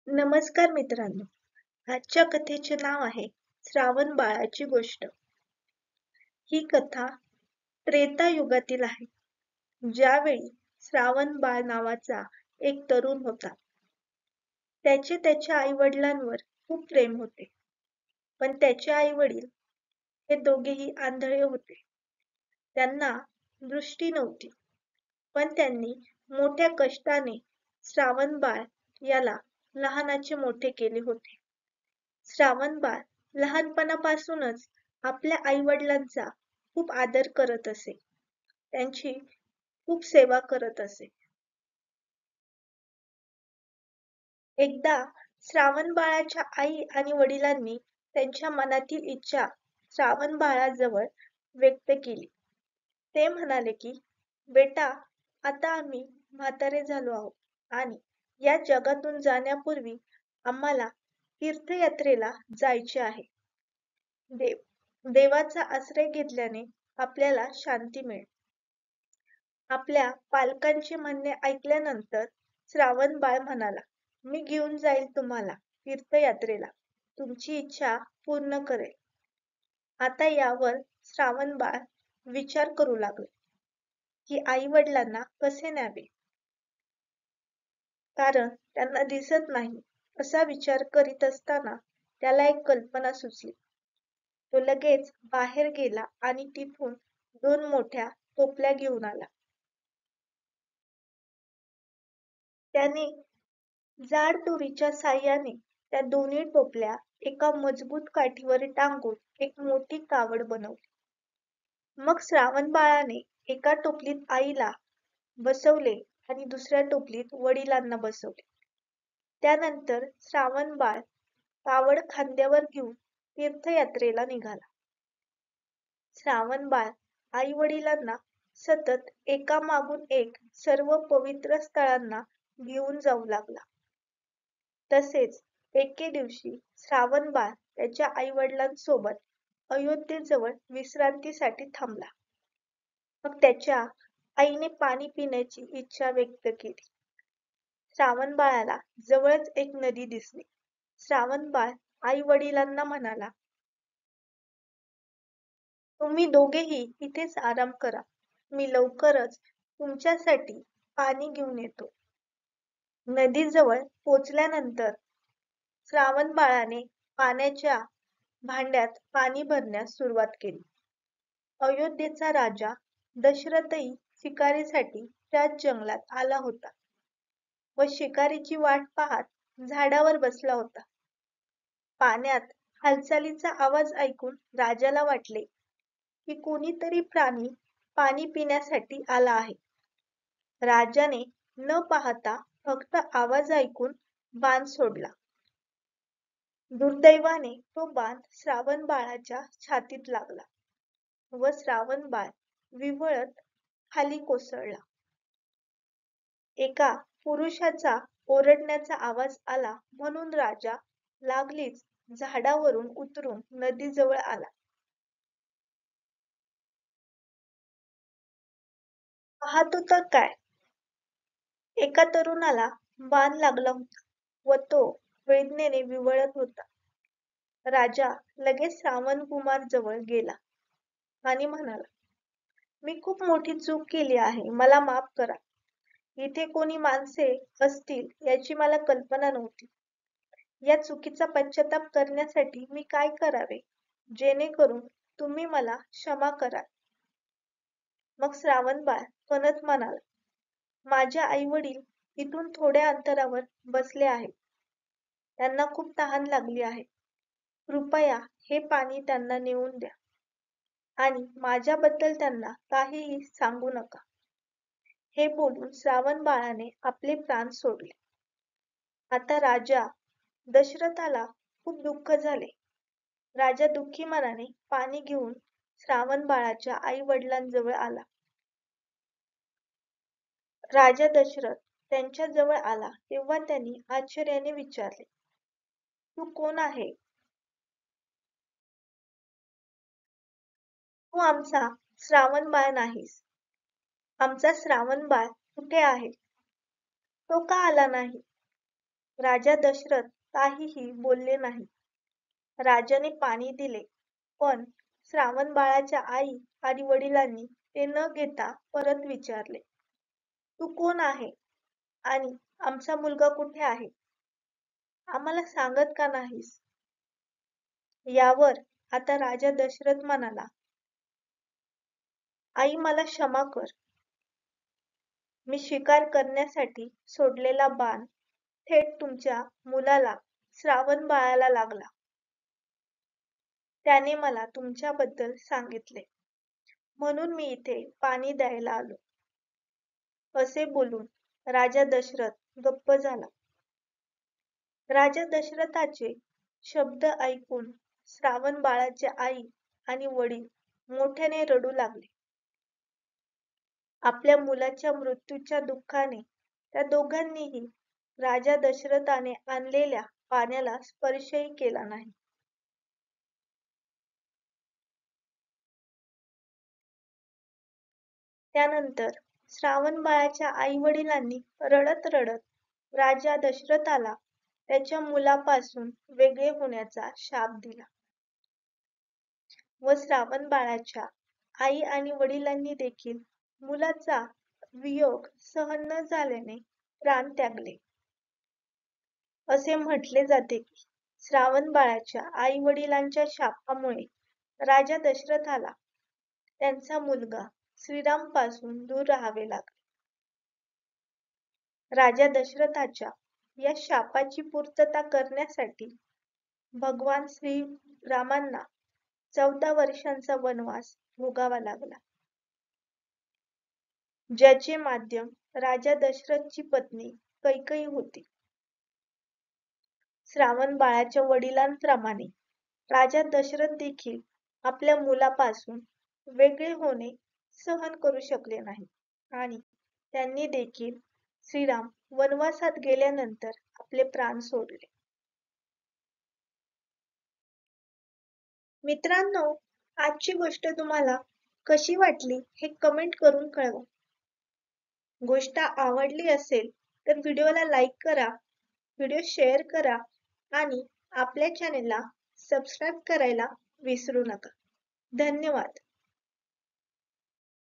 नमस्कार मित्रांनो. आजच्या कथेचे नाव आहे श्रावण बाळाची गोष्ट. ही कथा त्रेतायुगातील आहे, ज्यावेळी श्रावण बाळ नावाचा एक तरुण होता. त्याचे त्याच्या आई-वडिलांवर खूप प्रेम होते, पण त्याचे आई-वडील हे दोघेही आंधळे होते. त्यांना दृष्टी नव्हती, पण त्यांनी मोठ्या कष्टाने श्रावण बाळ याला लहानाचे मोठे केले होते. श्रावण बाळ लहानपणापासूनच आपल्या आई-वडिलांचा खूप आदर करत असे. त्यांची खूप सेवा करत असे. एकदा श्रावण बाळाच्या आई आणि वडिलांनी त्यांच्या मनातील इच्छा श्रावण बाळाजवळ व्यक्त केली. ते म्हणाले की, बेटा, आता आम्ही म्हातारे झालो आहोत आणि या जगातून जाण्यापूर्वी आम्हाला तीर्थयात्रेला जायचे आहे. देवाचा आश्रय घेतल्याने आपल्याला शांती मिळेल. आपल्या पालकांचे म्हणणे ऐकल्यानंतर श्रावण बाळ म्हणाला, मी घेऊन जाईल तुम्हाला तीर्थयात्रेला. तुमची इच्छा पूर्ण करेल. आता यावर श्रावण बाळ विचार करू लागले की आई वडिलांना कसे न्यावे, कारण त्यांना दिसत नाही. असा विचार करीत असताना त्याला एक कल्पना सुचली. तो लगेच बाहेर गेला आणि तिथून 2 मोठ्या टोपल्या घेऊन आला. त्याने जाड दोरीच्या साहाय्याने त्या दोन्ही टोपल्या एका मजबूत काठीवर टांगून एक मोठी कावड बनवली. मग श्रावण बाळाने एका टोपलीत आईला बसवले आणि दुसऱ्या टोपलीत वडिलांना बसवले. त्यानंतर श्रावण बाळ कावड खांद्यावर घेऊन तीर्थयात्रेला निघाला. श्रावण बाळ आई वडिलांना सतत एकामागून एक सर्व पवित्र स्थळांना घेऊन जाऊ लागला. तसेच एके दिवशी श्रावण बाळ त्याच्या आई वडिलांसोबत अयोध्येजवळ विश्रांतीसाठी थांबला. मग त्याच्या आईने पाणी पिण्याची इच्छा व्यक्त केली. श्रावण बाळाला जवळच एक नदी दिसली. श्रावण बाळ आई वडिलांना म्हणाला, तुम्ही दोघेही इथेच आराम करा. मी लवकरच तुमच्यासाठी पाणी घेऊन येतो. नदीजवळ पोचल्यानंतर श्रावण बाळाने पाण्याच्या भांड्यात पाणी भरण्यास सुरुवात केली. अयोध्येचा राजा दशरथही शिकारीसाठी त्याच जंगलात आला होता व शिकारीची वाट पाहत झाडावर बसला होता. पाण्यात हालचालीचा आवाज ऐकून राजाला वाटले की कोणीतरी प्राणी पाणी पिण्यासाठी आला आहे. राजाने न पाहता फक्त आवाज ऐकून बाण सोडला. दुर्दैवाने तो बाण श्रावण बाळाच्या छातीत लागला व श्रावण बाळ विव्हळत खाली कोसळला. एका पुरुषाचा ओरडण्याचा आवाज आला म्हणून राजा लागलीच झाडावरून उतरून नदीजवळ आला. पाहतो तर काय, एका तरुणाला बाण लागला होता व तो वेदनेने विव्हळत होता. राजा लगेच श्रावण कुमार जवळ गेला आणि म्हणाला, मी खूप मोठी चूक केली आहे, मला माफ करा. इथे कोणी माणसे असतील याची मला कल्पना नव्हती. या चुकीचा पश्चाताप करण्यासाठी मी काय करावे, जेणेकरून तुम्ही मला क्षमा कराल. मग श्रावण बाळ फणत म्हणाला, माझ्या आई वडील इथून थोड्या अंतरावर बसले आहेत. त्यांना खूप तहान लागली आहे. कृपया हे पाणी त्यांना नेऊन द्या आणि माझ्याबद्दल त्यांना काहीही सांगू नका. हे बोलून श्रावण बाळाने आपले प्राण सोडले. आता राजा दशरथाला खूप दुःख झाले. राजा दुःखी मनाने पाणी घेऊन श्रावण बाळाच्या आई वडिलांजवळ आला. राजा दशरथ त्यांच्या जवळ आला तेव्हा त्यांनी आश्चर्याने विचारले, तू कोण आहे? तू आमचा श्रावण बाळ नाहीस. आमचा श्रावण बाळ कुठे आहे? तो का आला नाही? राजा दशरथ काहीही बोलले नाही. राजाने पाणी दिले, पण श्रावण बाळाच्या आई आणि वडिलांनी ते न घेता परत विचारले, तू कोण आहे आणि आमचा मुलगा कुठे आहे? आम्हाला सांगत का नाहीस? यावर आता राजा दशरथ म्हणाला, आई मला क्षमा कर. मी शिकार करण्यासाठी सोडलेला बाण थेट तुमच्या मुलाला, श्रावण बाळाला लागला. त्याने मला तुमच्याबद्दल सांगितले, म्हणून मी इथे पाणी द्यायला आलो. असे बोलून राजा दशरथ गप्प झाला. राजा दशरथाचे शब्द ऐकून श्रावण बाळाचे आई आणि वडील मोठ्याने रडू लागले. आपल्या मुलाच्या मृत्यूच्या दुःखाने त्या दोघांनीही राजा दशरथाने आणलेल्या पाण्याला स्पर्शही केला नाही. त्यानंतर श्रावण बाळाच्या आई वडिलांनी रडत रडत राजा दशरथाला त्याच्या मुलापासून वेगळे होण्याचा शाप दिला व श्रावण बाळाच्या आई आणि वडिलांनी देखील मुलाचा वियोग सहन न झाल्याने प्राण त्यागले. असे म्हटले जाते की श्रावण बाळाच्या आई वडिलांच्या शापामुळे राजा दशरथाला त्यांचा मुलगा श्रीराम पासून दूर राहावे लागले. राजा दशरथाच्या या शापाची पूर्तता करण्यासाठी भगवान श्रीरामांना 14 वर्षांचा वनवास भोगावा लागला, ज्याचे माध्यम राजा दशरथची पत्नी कैकेयी होती. श्रावण बाळाच्या वडिलांप्रमाणे राजा दशरथ देखील आपल्या मुलापासून वेगळे होणे सहन करू शकले नाही आणि त्यांनी देखील श्रीराम वनवासात गेल्यानंतर आपले प्राण सोडले. मित्रांनो, आजची गोष्ट तुम्हाला कशी वाटली हे कमेंट करून कळवा. गोष्ट आवडली असेल तर व्हिडिओला लाईक करा, व्हिडिओ शेअर करा आणि आपल्या चॅनेलला सबस्क्राईब करायला विसरू नका. धन्यवाद.